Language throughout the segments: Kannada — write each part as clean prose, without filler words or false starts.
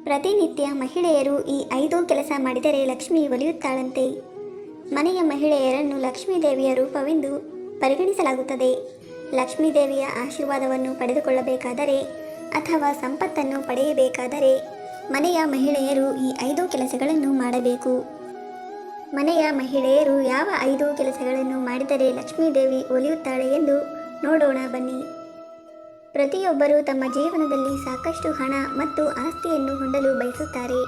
ಪ್ರತಿನಿತ್ಯ ಮಹಿಳೆಯರು ಈ 5 ಕೆಲಸ ಮಾಡಿದರೆ ಲಕ್ಷ್ಮಿ ಒಲಿಯುತ್ತಾಳಂತೆ. ಮನೆಯ ಮಹಿಳೆಯರನ್ನು ಲಕ್ಷ್ಮೀದೇವಿಯ ರೂಪವೆಂದು ಪರಿಗಣಿಸಲಾಗುತ್ತದೆ. ಲಕ್ಷ್ಮೀದೇವಿಯ ಆಶೀರ್ವಾದವನ್ನು ಪಡೆದುಕೊಳ್ಳಬೇಕಾದರೆ ಅಥವಾ ಸಂಪತ್ತನ್ನು ಪಡೆಯಬೇಕಾದರೆ ಮನೆಯ ಮಹಿಳೆಯರು ಈ 5 ಕೆಲಸಗಳನ್ನು ಮಾಡಬೇಕು. ಮನೆಯ ಮಹಿಳೆಯರು ಯಾವ 5 ಕೆಲಸಗಳನ್ನು ಮಾಡಿದರೆ ಲಕ್ಷ್ಮೀದೇವಿ ಒಲಿಯುತ್ತಾಳೆ ಎಂದು ನೋಡೋಣ ಬನ್ನಿ. ಪ್ರತಿಯೊಬ್ಬರೂ ತಮ್ಮ ಜೀವನದಲ್ಲಿ ಸಾಕಷ್ಟು ಹಣ ಮತ್ತು ಆಸ್ತಿಯನ್ನು ಹೊಂದಲು ಬಯಸುತ್ತಾರೆ.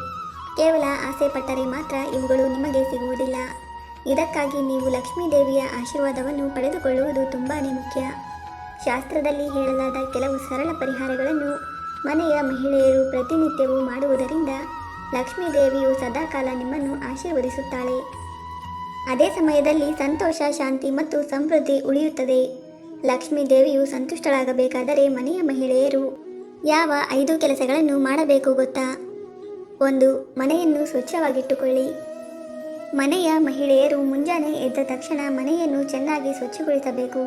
ಕೇವಲ ಆಸೆ ಪಟ್ಟರೆ ಮಾತ್ರ ಇವುಗಳು ನಿಮಗೆ ಸಿಗುವುದಿಲ್ಲ. ಇದಕ್ಕಾಗಿ ನೀವು ಲಕ್ಷ್ಮೀದೇವಿಯ ಆಶೀರ್ವಾದವನ್ನು ಪಡೆದುಕೊಳ್ಳುವುದು ತುಂಬಾ ಮುಖ್ಯ. ಶಾಸ್ತ್ರದಲ್ಲಿ ಹೇಳಲಾದ ಕೆಲವು ಸರಳ ಪರಿಹಾರಗಳನ್ನು ಮನೆಯ ಮಹಿಳೆಯರು ಪ್ರತಿನಿತ್ಯವೂ ಮಾಡುವುದರಿಂದ ಲಕ್ಷ್ಮೀದೇವಿಯು ಸದಾಕಾಲ ನಿಮ್ಮನ್ನು ಆಶೀರ್ವದಿಸುತ್ತಾಳೆ. ಅದೇ ಸಮಯದಲ್ಲಿ ಸಂತೋಷ, ಶಾಂತಿ ಮತ್ತು ಸಮೃದ್ಧಿ ಉಳಿಯುತ್ತದೆ. ಲಕ್ಷ್ಮೀದೇವಿಯು ಸಂತುಷ್ಟಳಾಗಬೇಕಾದರೆ ಮನೆಯ ಮಹಿಳೆಯರು ಯಾವ 5 ಕೆಲಸಗಳನ್ನು ಮಾಡಬೇಕು ಗೊತ್ತಾ? 1. ಮನೆಯನ್ನು ಸ್ವಚ್ಛವಾಗಿಟ್ಟುಕೊಳ್ಳಿ. ಮನೆಯ ಮಹಿಳೆಯರು ಮುಂಜಾನೆ ಎದ್ದ ತಕ್ಷಣ ಮನೆಯನ್ನು ಚೆನ್ನಾಗಿ ಸ್ವಚ್ಛಗೊಳಿಸಬೇಕು.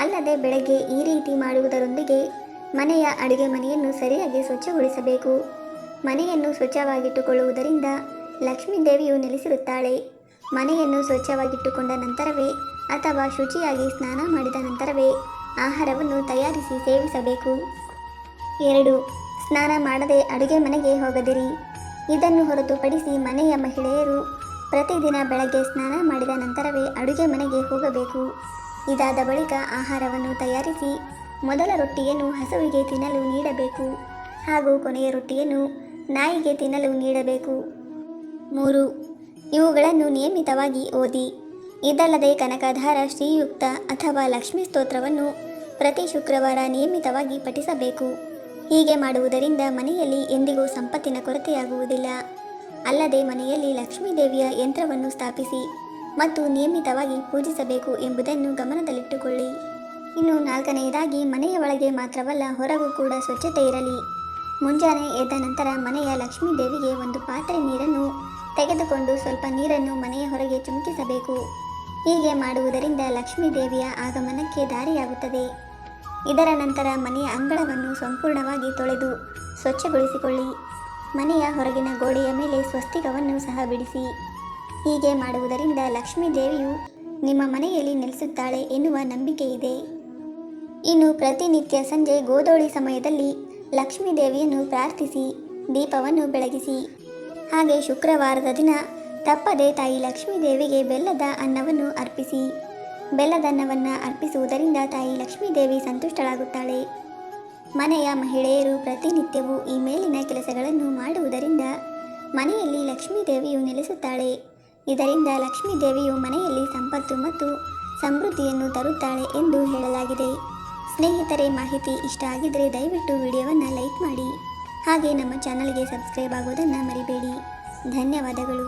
ಅಲ್ಲದೆ ಬೆಳಗ್ಗೆ ಈ ರೀತಿ ಮಾಡುವುದರೊಂದಿಗೆ ಮನೆಯ ಅಡುಗೆ ಮನೆಯನ್ನು ಸರಿಯಾಗಿ ಸ್ವಚ್ಛಗೊಳಿಸಬೇಕು. ಮನೆಯನ್ನು ಸ್ವಚ್ಛವಾಗಿಟ್ಟುಕೊಳ್ಳುವುದರಿಂದ ಲಕ್ಷ್ಮೀದೇವಿಯು ನೆಲೆಸಿರುತ್ತಾಳೆ. ಮನೆಯನ್ನು ಸ್ವಚ್ಛವಾಗಿಟ್ಟುಕೊಂಡ ನಂತರವೇ ಅಥವಾ ಶುಚಿಯಾಗಿ ಸ್ನಾನ ಮಾಡಿದ ನಂತರವೇ ಆಹಾರವನ್ನು ತಯಾರಿಸಿ ಸೇವಿಸಬೇಕು. 2. ಸ್ನಾನ ಮಾಡದೆ ಅಡುಗೆ ಮನೆಗೆ ಹೋಗದಿರಿ. ಇದನ್ನು ಹೊರತುಪಡಿಸಿ ಮನೆಯ ಮಹಿಳೆಯರು ಪ್ರತಿದಿನ ಬೆಳಗ್ಗೆ ಸ್ನಾನ ಮಾಡಿದ ನಂತರವೇ ಅಡುಗೆ ಮನೆಗೆ ಹೋಗಬೇಕು. ಇದಾದ ಬಳಿಕ ಆಹಾರವನ್ನು ತಯಾರಿಸಿ ಮೊದಲ ರೊಟ್ಟಿಯನ್ನು ಹಸುವಿಗೆ ತಿನ್ನಲು ನೀಡಬೇಕು ಹಾಗೂ ಕೊನೆಯ ರೊಟ್ಟಿಯನ್ನು ನಾಯಿಗೆ ತಿನ್ನಲು ನೀಡಬೇಕು. 3. ಇವುಗಳನ್ನು ನಿಯಮಿತವಾಗಿ ಓದಿ. ಇದಲ್ಲದೆ ಕನಕಧಾರ, ಶ್ರೀಯುಕ್ತ ಅಥವಾ ಲಕ್ಷ್ಮೀ ಸ್ತೋತ್ರವನ್ನು ಪ್ರತಿ ಶುಕ್ರವಾರ ನಿಯಮಿತವಾಗಿ ಪಠಿಸಬೇಕು. ಹೀಗೆ ಮಾಡುವುದರಿಂದ ಮನೆಯಲ್ಲಿ ಎಂದಿಗೂ ಸಂಪತ್ತಿನ ಕೊರತೆಯಾಗುವುದಿಲ್ಲ. ಅಲ್ಲದೆ ಮನೆಯಲ್ಲಿ ಲಕ್ಷ್ಮೀದೇವಿಯ ಯಂತ್ರವನ್ನು ಸ್ಥಾಪಿಸಿ ಮತ್ತು ನಿಯಮಿತವಾಗಿ ಪೂಜಿಸಬೇಕು ಎಂಬುದನ್ನು ಗಮನದಲ್ಲಿಟ್ಟುಕೊಳ್ಳಿ. ಇನ್ನು 4ನೇದಾಗಿ ಮನೆಯ ಒಳಗೆ ಮಾತ್ರವಲ್ಲ ಹೊರಗೂ ಕೂಡ ಸ್ವಚ್ಛತೆ ಇರಲಿ. ಮುಂಜಾನೆ ಎದ್ದ ನಂತರ ಮನೆಯ ಲಕ್ಷ್ಮೀದೇವಿಗೆ ಒಂದು ಪಾತ್ರೆ ನೀರನ್ನು ತೆಗೆದುಕೊಂಡು ಸ್ವಲ್ಪ ನೀರನ್ನು ಮನೆಯ ಹೊರಗೆ ಚಿಮುಕಿಸಬೇಕು. ಹೀಗೆ ಮಾಡುವುದರಿಂದ ಲಕ್ಷ್ಮೀದೇವಿಯ ಆಗಮನಕ್ಕೆ ದಾರಿಯಾಗುತ್ತದೆ. ಇದರ ನಂತರ ಮನೆಯ ಅಂಗಳವನ್ನು ಸಂಪೂರ್ಣವಾಗಿ ತೊಳೆದು ಸ್ವಚ್ಛಗೊಳಿಸಿಕೊಳ್ಳಿ. ಮನೆಯ ಹೊರಗಿನ ಗೋಡೆಯ ಮೇಲೆ ಸ್ವಸ್ತಿಕವನ್ನು ಸಹ ಬಿಡಿಸಿ. ಹೀಗೆ ಮಾಡುವುದರಿಂದ ಲಕ್ಷ್ಮೀದೇವಿಯು ನಿಮ್ಮ ಮನೆಯಲ್ಲಿ ನೆಲೆಸುತ್ತಾಳೆ ಎನ್ನುವ ನಂಬಿಕೆ ಇದೆ. ಇನ್ನು ಪ್ರತಿನಿತ್ಯ ಸಂಜೆ ಗೋಧೂಳಿ ಸಮಯದಲ್ಲಿ ಲಕ್ಷ್ಮೀದೇವಿಯನ್ನು ಪ್ರಾರ್ಥಿಸಿ ದೀಪವನ್ನು ಬೆಳಗಿಸಿ. ಹಾಗೆ ಶುಕ್ರವಾರದ ದಿನ ತಪ್ಪದೆ ತಾಯಿ ಲಕ್ಷ್ಮೀದೇವಿಗೆ ಬೆಲ್ಲದ ಅನ್ನವನ್ನು ಅರ್ಪಿಸಿ. ಬೆಲ್ಲದ ಅನ್ನವನ್ನು ಅರ್ಪಿಸುವುದರಿಂದ ತಾಯಿ ಲಕ್ಷ್ಮೀದೇವಿ ಸಂತುಷ್ಟಳಾಗುತ್ತಾಳೆ. ಮನೆಯ ಮಹಿಳೆಯರು ಪ್ರತಿನಿತ್ಯವೂ ಈ ಮೇಲಿನ ಕೆಲಸಗಳನ್ನು ಮಾಡುವುದರಿಂದ ಮನೆಯಲ್ಲಿ ಲಕ್ಷ್ಮೀದೇವಿಯು ನೆಲೆಸುತ್ತಾಳೆ. ಇದರಿಂದ ಲಕ್ಷ್ಮೀದೇವಿಯು ಮನೆಯಲ್ಲಿ ಸಂಪತ್ತು ಮತ್ತು ಸಮೃದ್ಧಿಯನ್ನು ತರುತ್ತಾಳೆ ಎಂದು ಹೇಳಲಾಗಿದೆ. ಸ್ನೇಹಿತರೆ, ಮಾಹಿತಿ ಇಷ್ಟ ಆಗಿದ್ದರೆ ದಯವಿಟ್ಟು ವಿಡಿಯೋವನ್ನು ಲೈಕ್ ಮಾಡಿ. ಹಾಗೆ ನಮ್ಮ ಚಾನಲ್ಗೆ ಸಬ್ಸ್ಕ್ರೈಬ್ ಆಗೋದನ್ನು ಮರಿಬೇಡಿ. ಧನ್ಯವಾದಗಳು.